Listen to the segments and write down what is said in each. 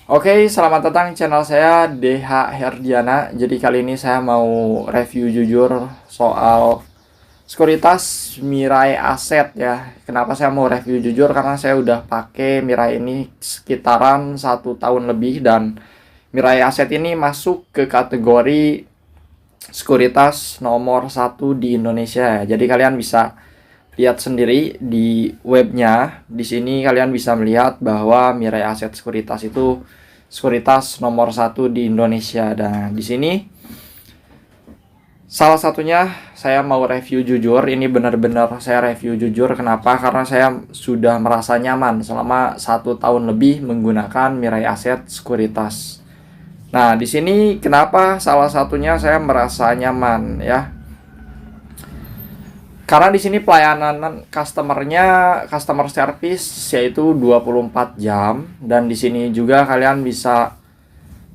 Oke, selamat datang di channel saya DH Herdiana. Jadi kali ini saya mau review jujur soal sekuritas Mirai Asset ya. Kenapa saya mau review jujur? Karena saya udah pakai Mirai ini sekitaran 1 tahun lebih dan Mirai Asset ini masuk ke kategori sekuritas nomor 1 di Indonesia ya. Jadi kalian bisa lihat sendiri di webnya. Di sini kalian bisa melihat bahwa Mirai Asset Sekuritas itu sekuritas nomor 1 di Indonesia. Dan di sini salah satunya saya mau review jujur. Ini benar-benar saya review jujur. Kenapa? Karena saya sudah merasa nyaman selama 1 tahun lebih menggunakan Mirai Asset Sekuritas. Nah, di sini kenapa salah satunya saya merasa nyaman ya? Karena di sini pelayanan customer service yaitu 24 jam, dan di sini juga kalian bisa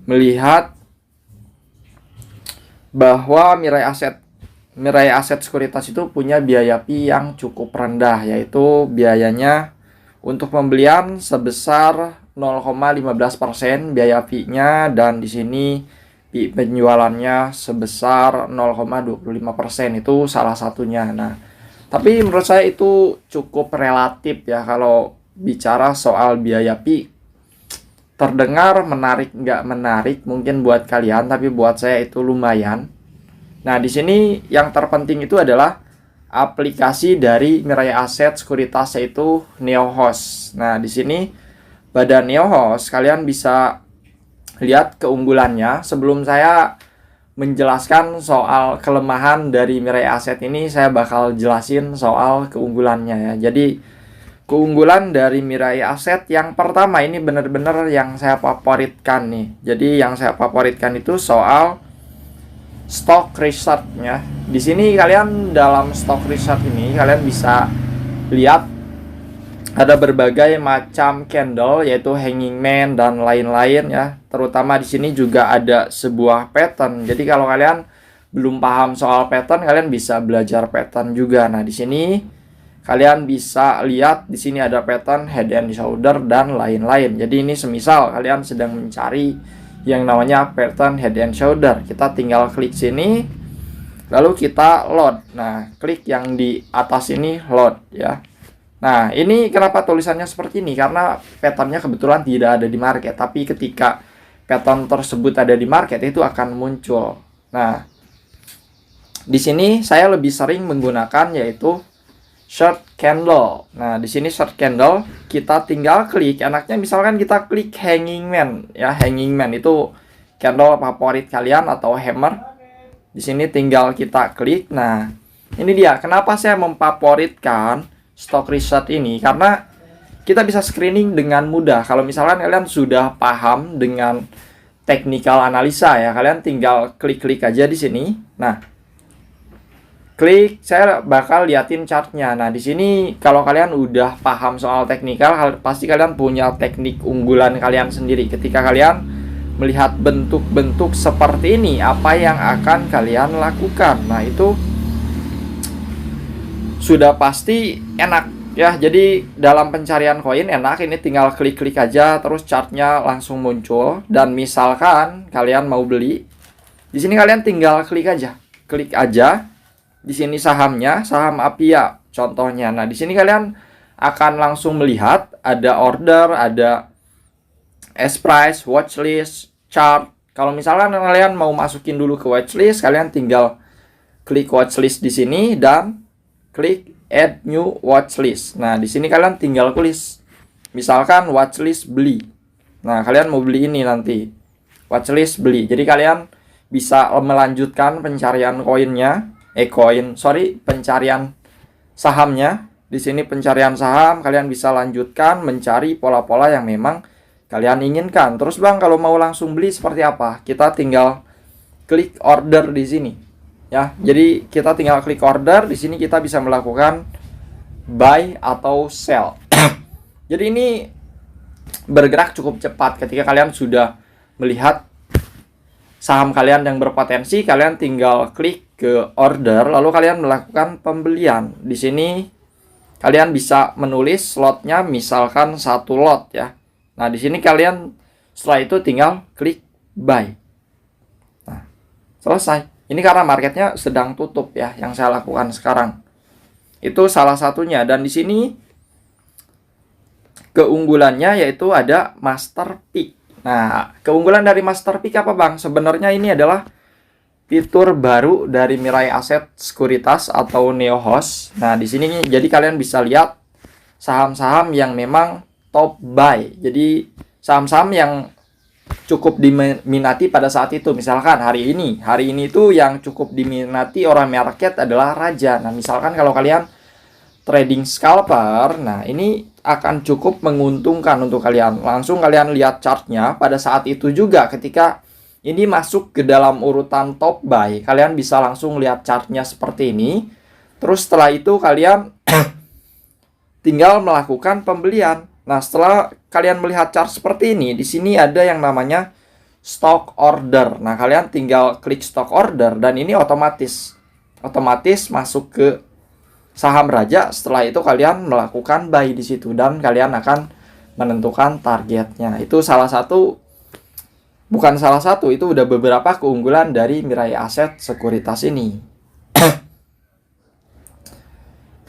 melihat bahwa Mirai Asset Sekuritas itu punya biaya fee yang cukup rendah, yaitu biayanya untuk pembelian sebesar 0,15% biaya fee-nya, dan di sini penjualannya sebesar 0,25%. Itu salah satunya. Nah, tapi menurut saya itu cukup relatif ya. Kalau bicara soal biaya fee, terdengar menarik nggak menarik mungkin buat kalian, tapi buat saya itu lumayan. Nah, di sini yang terpenting itu adalah aplikasi dari Mirai Asset Sekuritas, yaitu NeoHost. Nah, di sini pada NeoHost kalian bisa lihat keunggulannya. Sebelum saya menjelaskan soal kelemahan dari Mirai Asset ini, saya bakal jelasin soal keunggulannya ya. Jadi keunggulan dari Mirai Asset yang pertama ini benar-benar yang saya favoritkan nih. Jadi yang saya favoritkan itu soal stock research ya. Di sini kalian dalam stock research ini kalian bisa lihat ada berbagai macam candle, yaitu hanging man dan lain-lain ya. Terutama di sini juga ada sebuah pattern. Jadi kalau kalian belum paham soal pattern, kalian bisa belajar pattern juga. Nah, di sini kalian bisa lihat di sini ada pattern head and shoulder dan lain-lain. Jadi ini semisal kalian sedang mencari yang namanya pattern head and shoulder, kita tinggal klik sini lalu kita load. Nah, klik yang di atas ini load ya. Nah, ini kenapa tulisannya seperti ini? Karena patternnya kebetulan tidak ada di market, tapi ketika pattern tersebut ada di market itu akan muncul. Nah, di sini saya lebih sering menggunakan yaitu short candle. Nah, di sini short candle kita tinggal klik. Enaknya misalkan kita klik hanging man ya. Hanging man itu candle favorit kalian atau hammer. Di sini tinggal kita klik. Nah, ini dia. Kenapa saya memfavoritkan stock research ini? Karena kita bisa screening dengan mudah. Kalau misalkan kalian sudah paham dengan technical analisa ya, kalian tinggal klik-klik aja di sini. Nah, klik, saya bakal liatin chartnya. Nah, di sini kalau kalian udah paham soal technical, pasti kalian punya teknik unggulan kalian sendiri. Ketika kalian melihat bentuk-bentuk seperti ini, apa yang akan kalian lakukan? Nah, itu sudah pasti enak ya. Jadi dalam pencarian koin enak, ini tinggal klik-klik aja terus chartnya langsung muncul. Dan misalkan kalian mau beli, di sini kalian tinggal klik aja di sini sahamnya, saham Apia contohnya. Nah, di sini kalian akan langsung melihat ada order, ada S-price, watchlist, chart. Kalau misalkan kalian mau masukin dulu ke watchlist, kalian tinggal klik watchlist di sini dan klik add new watchlist. Nah, di sini kalian tinggal tulis misalkan watchlist beli. Nah, kalian mau beli ini nanti. Watchlist beli. Jadi kalian bisa melanjutkan pencarian pencarian sahamnya. Di sini pencarian saham, kalian bisa lanjutkan mencari pola-pola yang memang kalian inginkan. Terus Bang, kalau mau langsung beli seperti apa? Kita tinggal klik order di sini. Ya, jadi kita tinggal klik order di sini, kita bisa melakukan buy atau sell. Jadi ini bergerak cukup cepat. Ketika kalian sudah melihat saham kalian yang berpotensi, kalian tinggal klik ke order lalu kalian melakukan pembelian. Di sini kalian bisa menulis slotnya, misalkan 1 lot ya. Nah, di sini kalian Setelah itu tinggal klik buy. Nah, selesai. Ini karena marketnya sedang tutup ya, yang saya lakukan sekarang. Itu salah satunya. Dan di sini keunggulannya yaitu ada Master Pick. Nah, keunggulan dari Master Pick apa Bang? Sebenarnya ini adalah fitur baru dari Mirai Asset Sekuritas atau NeoHost. Nah, di sini jadi kalian bisa lihat saham-saham yang memang top buy. Jadi saham-saham yang cukup diminati pada saat itu. Misalkan hari ini itu yang cukup diminati orang market adalah Raja. Nah, misalkan kalau kalian trading scalper, nah ini akan cukup menguntungkan untuk kalian. Langsung kalian lihat chartnya pada saat itu juga ketika ini masuk ke dalam urutan top buy. Kalian bisa langsung lihat chartnya seperti ini. Terus setelah itu kalian tinggal melakukan pembelian. Nah, setelah kalian melihat chart seperti ini, di sini ada yang namanya stock order. Nah, kalian tinggal klik stock order dan ini otomatis masuk ke saham Raja. Setelah itu kalian melakukan buy di situ dan kalian akan menentukan targetnya. Itu itu udah beberapa keunggulan dari Mirai Asset Sekuritas ini.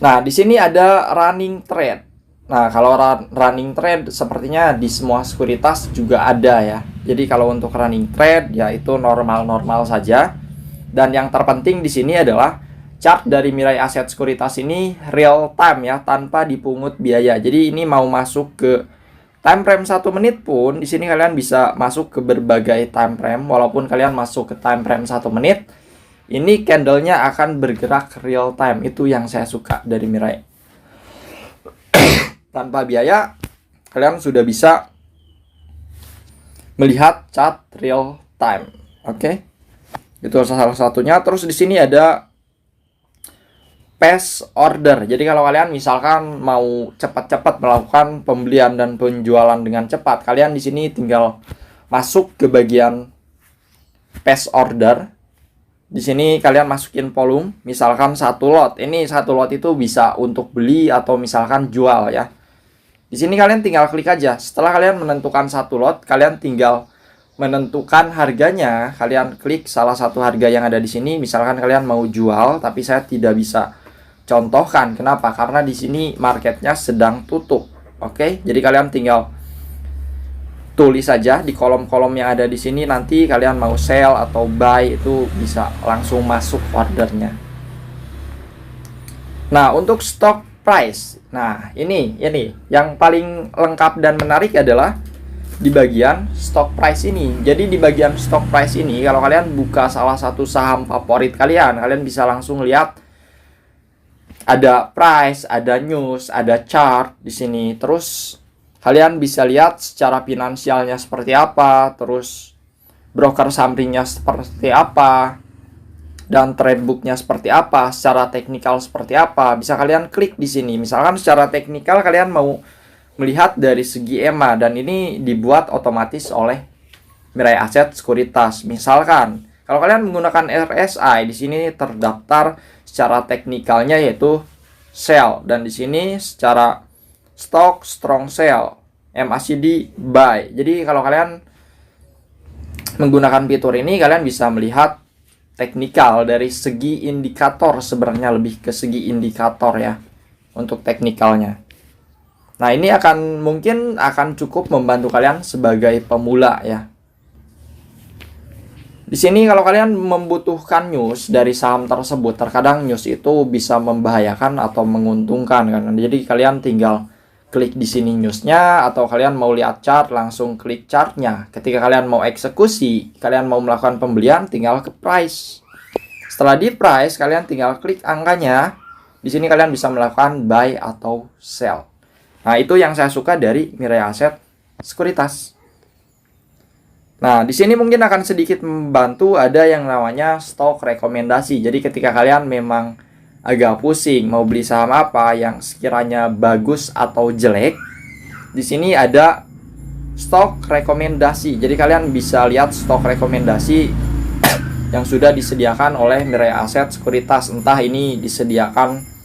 Nah, di sini ada running trade. Nah, kalau running trade sepertinya di semua sekuritas juga ada ya. Jadi kalau untuk running trade ya itu normal-normal saja. Dan yang terpenting di sini adalah chart dari Mirai Asset Sekuritas ini real time ya, tanpa dipungut biaya. Jadi ini mau masuk ke time frame 1 menit pun di sini kalian bisa masuk ke berbagai time frame. Walaupun kalian masuk ke time frame 1 menit, ini candlenya akan bergerak real time. Itu yang saya suka dari Mirai. Tanpa biaya, kalian sudah bisa melihat chart real time. Oke. Itu salah satunya. Terus di sini ada fast order. Jadi kalau kalian misalkan mau cepat-cepat melakukan pembelian dan penjualan dengan cepat, kalian di sini tinggal masuk ke bagian fast order. Di sini kalian masukin volume, misalkan 1 lot. Ini 1 lot itu bisa untuk beli atau misalkan jual ya. Di sini kalian tinggal klik aja. Setelah kalian menentukan 1 lot, kalian tinggal menentukan harganya. Kalian klik salah satu harga yang ada di sini. Misalkan kalian mau jual, tapi saya tidak bisa contohkan. Kenapa? Karena di sini marketnya sedang tutup. Oke, jadi kalian tinggal tulis saja di kolom-kolom yang ada di sini. Nanti kalian mau sell atau buy itu bisa langsung masuk ordernya. Nah, untuk stock price. Nah, ini yang paling lengkap dan menarik adalah di bagian stock price ini. Jadi di bagian stock price ini kalau kalian buka salah satu saham favorit kalian bisa langsung lihat ada price, ada news, ada chart di sini. Terus kalian bisa lihat secara finansialnya seperti apa, terus broker sampingnya seperti apa, dan trade booknya seperti apa, secara teknikal seperti apa. Bisa kalian klik di sini. Misalkan secara teknikal kalian mau melihat dari segi EMA dan ini dibuat otomatis oleh Mirai Asset Sekuritas. Misalkan kalau kalian menggunakan RSI, di sini terdaftar secara teknikalnya yaitu sell dan di sini secara stock strong sell, MACD buy. Jadi kalau kalian menggunakan fitur ini kalian bisa melihat teknikal dari segi indikator, sebenarnya lebih ke segi indikator ya untuk teknikalnya. Nah, ini mungkin akan cukup membantu kalian sebagai pemula ya. Di sini kalau kalian membutuhkan news dari saham tersebut, terkadang news itu bisa membahayakan atau menguntungkan kan. Jadi kalian tinggal klik di sini newsnya, atau kalian mau lihat chart langsung klik chartnya. Ketika kalian mau eksekusi, kalian mau melakukan pembelian, tinggal ke price. Setelah di price, kalian tinggal klik angkanya. Di sini kalian bisa melakukan buy atau sell. Nah, itu yang saya suka dari Mirai Asset Sekuritas. Nah, di sini mungkin akan sedikit membantu ada yang namanya stok rekomendasi. Jadi ketika kalian memang agak pusing mau beli saham apa yang sekiranya bagus atau jelek, di sini ada stok rekomendasi. Jadi kalian bisa lihat stok rekomendasi yang sudah disediakan oleh Mirai Asset Sekuritas. Entah ini disediakan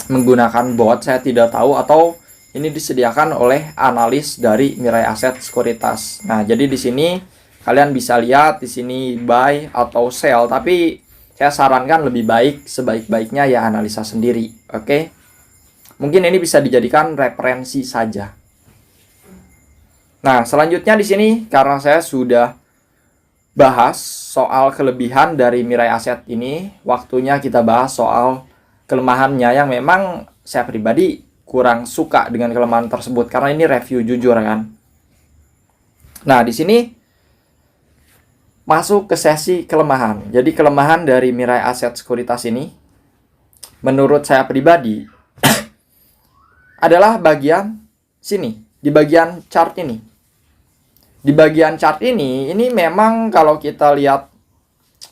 menggunakan bot, saya tidak tahu, atau ini disediakan oleh analis dari Mirai Aset Sekuritas. Nah, jadi di sini kalian bisa lihat di sini buy atau sell, tapi saya sarankan lebih baik sebaik-baiknya ya analisa sendiri. Oke. Mungkin ini bisa dijadikan referensi saja. Nah, selanjutnya di sini karena saya sudah bahas soal kelebihan dari Mirai Aset ini, waktunya kita bahas soal kelemahannya yang memang saya pribadi kurang suka dengan kelemahan tersebut karena ini review jujur kan. Nah, di sini masuk ke sesi kelemahan. Jadi kelemahan dari Mirai Aset Sekuritas ini menurut saya pribadi adalah bagian sini, di bagian chart ini. Di bagian chart ini memang kalau kita lihat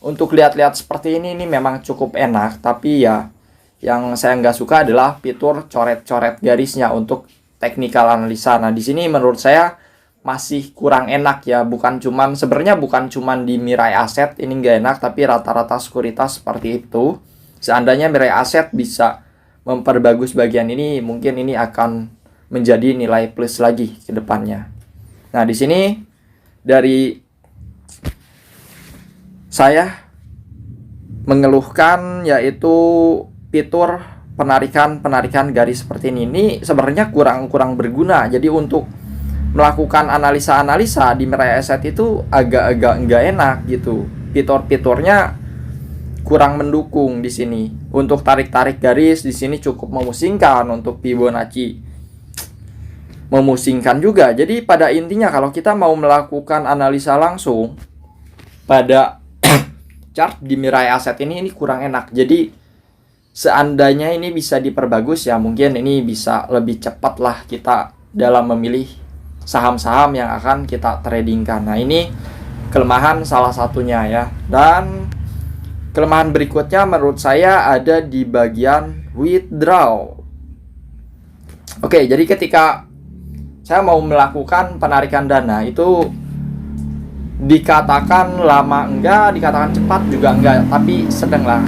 untuk lihat-lihat seperti ini memang cukup enak, tapi ya yang saya nggak suka adalah fitur coret-coret garisnya untuk technical analisa. Nah, di sini menurut saya masih kurang enak ya. Sebenarnya bukan cuman di Mirai Aset ini nggak enak, tapi rata-rata sekuritas seperti itu. Seandainya Mirai Aset bisa memperbagus bagian ini, mungkin ini akan menjadi nilai plus lagi ke depannya. Nah, di sini dari saya mengeluhkan yaitu fitur penarikan garis seperti ini sebenarnya kurang berguna. Jadi untuk melakukan analisa di Mirai Aset itu agak-agak nggak enak gitu. Fitur-fiturnya kurang mendukung di sini. Untuk tarik garis di sini cukup memusingkan, untuk Fibonacci memusingkan juga. Jadi pada intinya kalau kita mau melakukan analisa langsung pada chart di Mirai Aset ini kurang enak. Jadi seandainya ini bisa diperbagus ya mungkin ini bisa lebih cepat lah kita dalam memilih saham-saham yang akan kita tradingkan. Nah, ini kelemahan salah satunya ya. Dan kelemahan berikutnya menurut saya ada di bagian withdraw. Oke, jadi ketika saya mau melakukan penarikan dana itu dikatakan lama enggak, dikatakan cepat juga enggak, tapi sedang lah.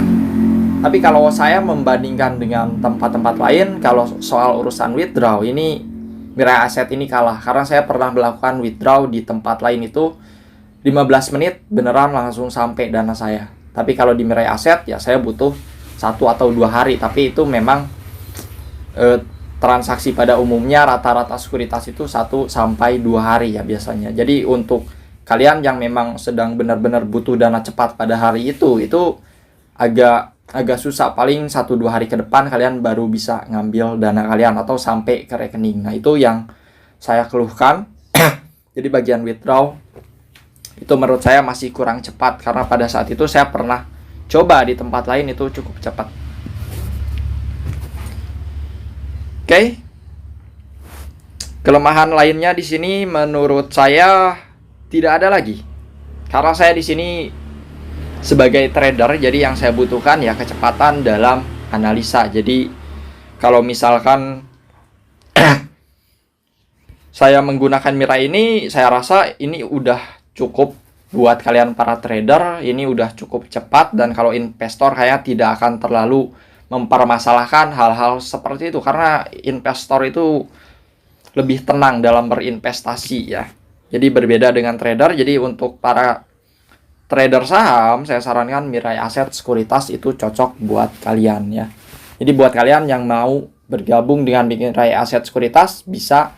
Tapi kalau saya membandingkan dengan tempat-tempat lain, kalau soal urusan withdraw ini Mirai Aset ini kalah. Karena saya pernah melakukan withdraw di tempat lain itu 15 menit beneran langsung sampai dana saya. Tapi kalau di Mirai Aset ya saya butuh 1 atau 2 hari. Tapi itu memang transaksi pada umumnya rata-rata sekuritas itu 1 sampai 2 hari ya biasanya. Jadi untuk kalian yang memang sedang benar-benar butuh dana cepat pada hari itu agak susah. Paling 1-2 hari ke depan kalian baru bisa ngambil dana kalian atau sampai ke rekening. Nah, itu yang saya keluhkan. Jadi bagian withdraw itu menurut saya masih kurang cepat karena pada saat itu saya pernah coba di tempat lain itu cukup cepat. Oke. Kelemahan lainnya di sini menurut saya tidak ada lagi. Karena saya di sini sebagai trader, jadi yang saya butuhkan ya kecepatan dalam analisa. Jadi kalau misalkan saya menggunakan Mirai ini, saya rasa ini udah cukup buat kalian para trader. Ini udah cukup cepat, dan kalau investor kayaknya tidak akan terlalu mempermasalahkan hal-hal seperti itu karena investor itu lebih tenang dalam berinvestasi ya. Jadi berbeda dengan trader. Jadi untuk para trader saham, saya sarankan Mirai Aset Sekuritas itu cocok buat kalian ya. Jadi buat kalian yang mau bergabung dengan Mirai Aset Sekuritas, bisa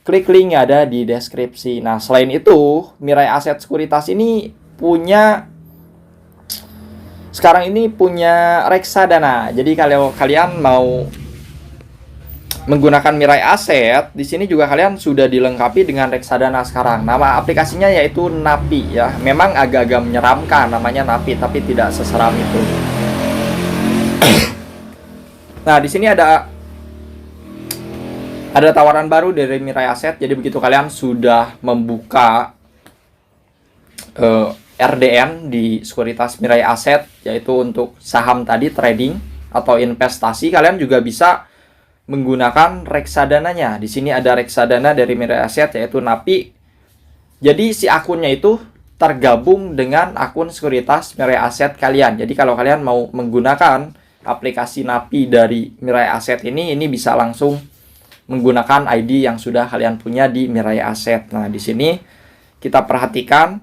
klik link yang ada di deskripsi. Nah, selain itu, Mirai Aset Sekuritas ini sekarang ini punya reksadana. Jadi kalau kalian mau menggunakan Mirai Aset, di sini juga kalian sudah dilengkapi dengan reksadana sekarang. Nama aplikasinya yaitu Napi ya. Memang agak-agak menyeramkan namanya Napi, tapi tidak seseram itu. Nah, di sini ada tawaran baru dari Mirai Aset. Jadi begitu kalian sudah membuka RDN di sekuritas Mirai Aset, yaitu untuk saham tadi trading atau investasi, kalian juga bisa menggunakan reksadananya. Di sini ada reksadana dari Mirai Aset yaitu Napi. Jadi si akunnya itu tergabung dengan akun sekuritas Mirai Aset kalian. Jadi kalau kalian mau menggunakan aplikasi Napi dari Mirai Aset ini bisa langsung menggunakan ID yang sudah kalian punya di Mirai Asset. Nah, di sini kita perhatikan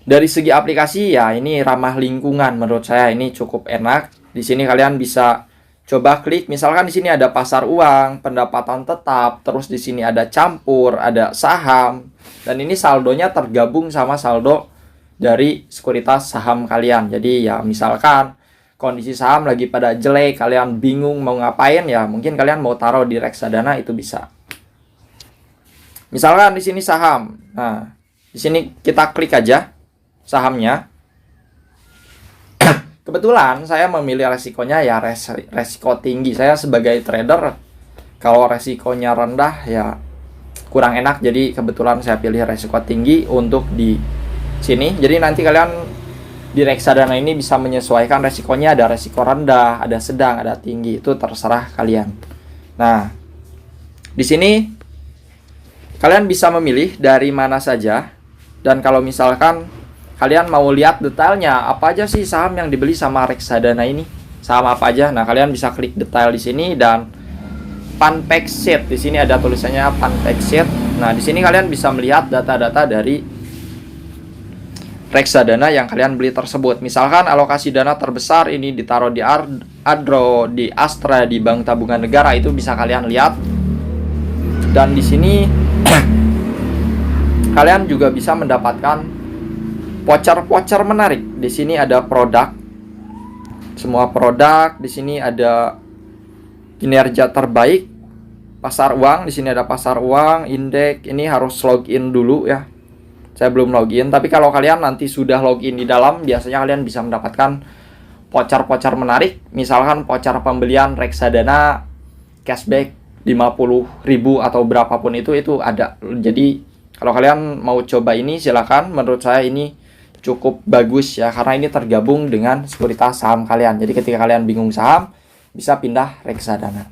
dari segi aplikasi ya, ini ramah lingkungan, menurut saya ini cukup enak. Di sini kalian bisa coba klik, misalkan di sini ada pasar uang, pendapatan tetap, terus di sini ada campur, ada saham, dan ini saldonya tergabung sama saldo dari sekuritas saham kalian. Jadi ya misalkan kondisi saham lagi pada jelek, kalian bingung mau ngapain ya, mungkin kalian mau taruh di reksadana itu bisa. Misalkan di sini saham. Nah, di sini kita klik aja sahamnya. Kebetulan saya memilih resikonya ya resiko tinggi. Saya sebagai trader, kalau resikonya rendah ya kurang enak. Jadi kebetulan saya pilih resiko tinggi untuk di sini. Jadi nanti kalian di reksadana ini bisa menyesuaikan resikonya. Ada resiko rendah, ada sedang, ada tinggi. Itu terserah kalian. Nah, di sini kalian bisa memilih dari mana saja. Dan kalau misalkan kalian mau lihat detailnya, apa aja sih saham yang dibeli sama reksadana ini? Saham apa aja? Nah, kalian bisa klik detail di sini dan Funpack Sheet. Di sini ada tulisannya Funpack Sheet. Nah, di sini kalian bisa melihat data-data dari reksadana yang kalian beli tersebut. Misalkan alokasi dana terbesar ini ditaruh di Adro, di Astra, di Bank Tabungan Negara, itu bisa kalian lihat. Dan di sini kalian juga bisa mendapatkan voucher-voucher menarik. Di sini ada produk, semua produk. Di sini ada kinerja terbaik, pasar uang. Di sini ada pasar uang, indeks. Ini harus login dulu ya. Saya belum login, tapi kalau kalian nanti sudah login di dalam, biasanya kalian bisa mendapatkan voucher-voucher menarik. Misalkan voucher pembelian reksadana cashback 50.000 atau berapapun itu ada. Jadi kalau kalian mau coba ini silakan. Menurut saya ini cukup bagus ya, karena ini tergabung dengan sekuritas saham kalian. Jadi ketika kalian bingung saham, bisa pindah reksadana.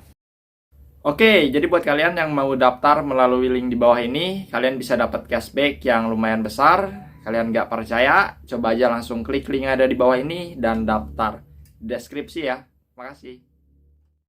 Oke, jadi buat kalian yang mau daftar melalui link di bawah ini, kalian bisa dapat cashback yang lumayan besar. Kalian nggak percaya, coba aja langsung klik link yang ada di bawah ini dan daftar. Deskripsi ya. Makasih.